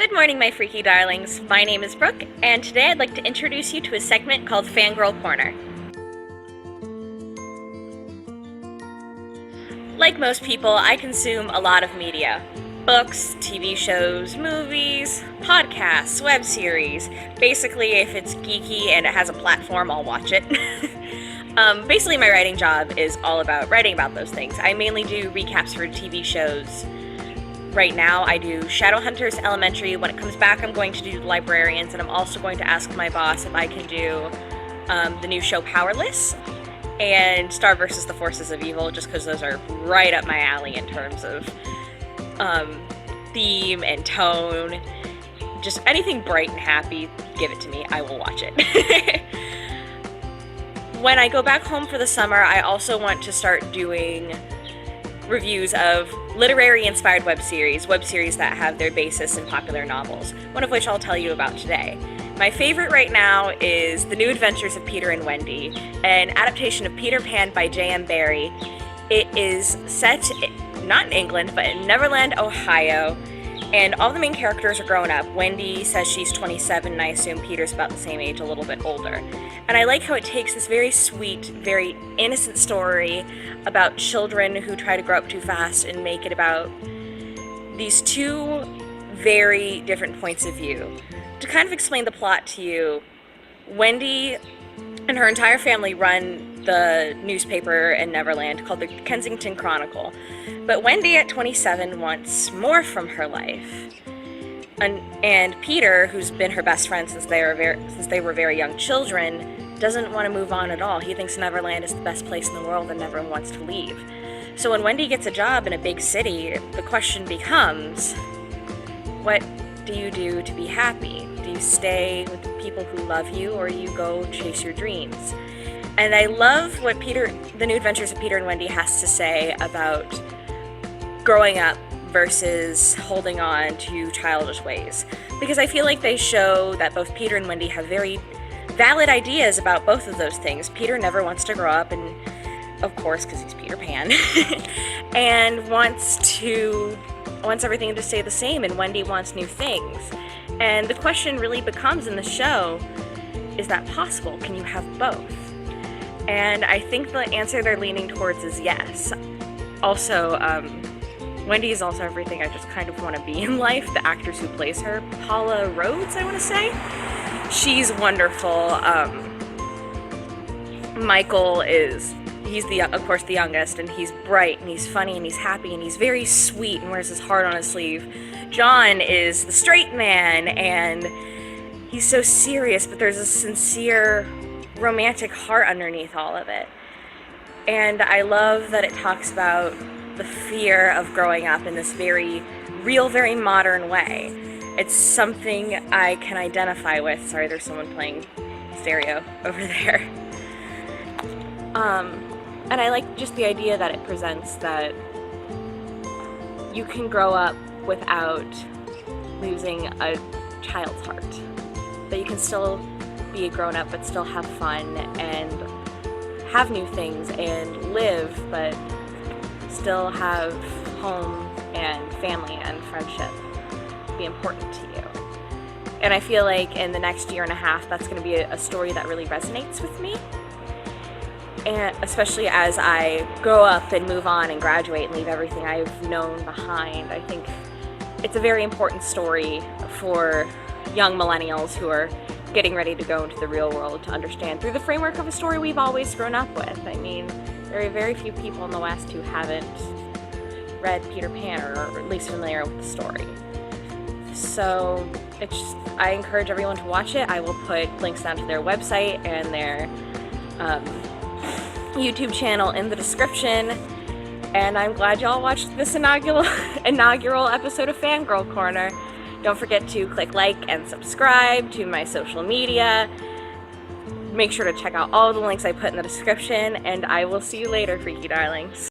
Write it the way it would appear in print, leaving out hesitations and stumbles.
Good morning, my freaky darlings. My name is Brooke, and today I'd like to introduce you to a segment called Fangirl Corner. Like most people, I consume a lot of media. Books, TV shows, movies, podcasts, web series. Basically, if it's geeky and it has a platform, I'll watch it. Basically, my writing job is all about writing about those things. I mainly do recaps for TV shows. Right now, I do Shadowhunters Elementary. When it comes back, I'm going to do Librarians, and I'm also going to ask my boss if I can do the new show Powerless and Star vs. the Forces of Evil, just because those are right up my alley in terms of theme and tone. Just anything bright and happy, give it to me. I will watch it. When I go back home for the summer, I also want to start doing reviews of literary-inspired web series that have their basis in popular novels, one of which I'll tell you about today. My favorite right now is The New Adventures of Peter and Wendy, an adaptation of Peter Pan by J.M. Barrie. It is set not in England, but in Neverland, Ohio, and all the main characters are grown up. Wendy says she's 27, and I assume Peter's about the same age, a little bit older. And I like how it takes this very sweet, very innocent story about children who try to grow up too fast and make it about these two very different points of view. To kind of explain the plot to you, Wendy and her entire family run the newspaper in Neverland called the Kensington Chronicle. But Wendy at 27 wants more from her life. And Peter, who's been her best friend since they were very young children, doesn't want to move on at all. He thinks Neverland is the best place in the world and never wants to leave. So when Wendy gets a job in a big city, the question becomes, what do you do to be happy? Do you stay with the people who love you, or you go chase your dreams? And I love what The New Adventures of Peter and Wendy has to say about growing up versus holding on to childish ways. Because I feel like they show that both Peter and Wendy have very valid ideas about both of those things. Peter never wants to grow up, and of course, because he's Peter Pan, and wants everything to stay the same, and Wendy wants new things. And the question really becomes in the show, is that possible? Can you have both? And I think the answer they're leaning towards is yes. Also, Wendy is also everything I just kind of want to be in life. The actress who plays her, Paula Rhodes, I want to say. She's wonderful. Michael he's of course the youngest, and he's bright, and he's funny, and he's happy, and he's very sweet, and wears his heart on his sleeve. John is the straight man, and he's so serious, but there's a sincere romantic heart underneath all of it. And I love that it talks about the fear of growing up in this very real, very modern way. It's something I can identify with. Sorry, there's someone playing stereo over there. And I like just the idea that it presents that you can grow up without losing a child's heart. That you can still be a grown-up but still have fun and have new things and live, but still have home and family and friendship be important to you. And I feel like in the next year and a half, that's going to be a story that really resonates with me. And especially as I grow up and move on and graduate and leave everything I've known behind, I think it's a very important story for young millennials who are getting ready to go into the real world to understand through the framework of a story we've always grown up with. I mean, there are very few people in the West who haven't read Peter Pan, or at least familiar with the story. So I encourage everyone to watch it. I will put links down to their website and their YouTube channel in the description. And I'm glad y'all watched this inaugural episode of Fangirl Corner. Don't forget to click like and subscribe to my social media. Make sure to check out all the links I put in the description, and I will see you later, freaky darlings.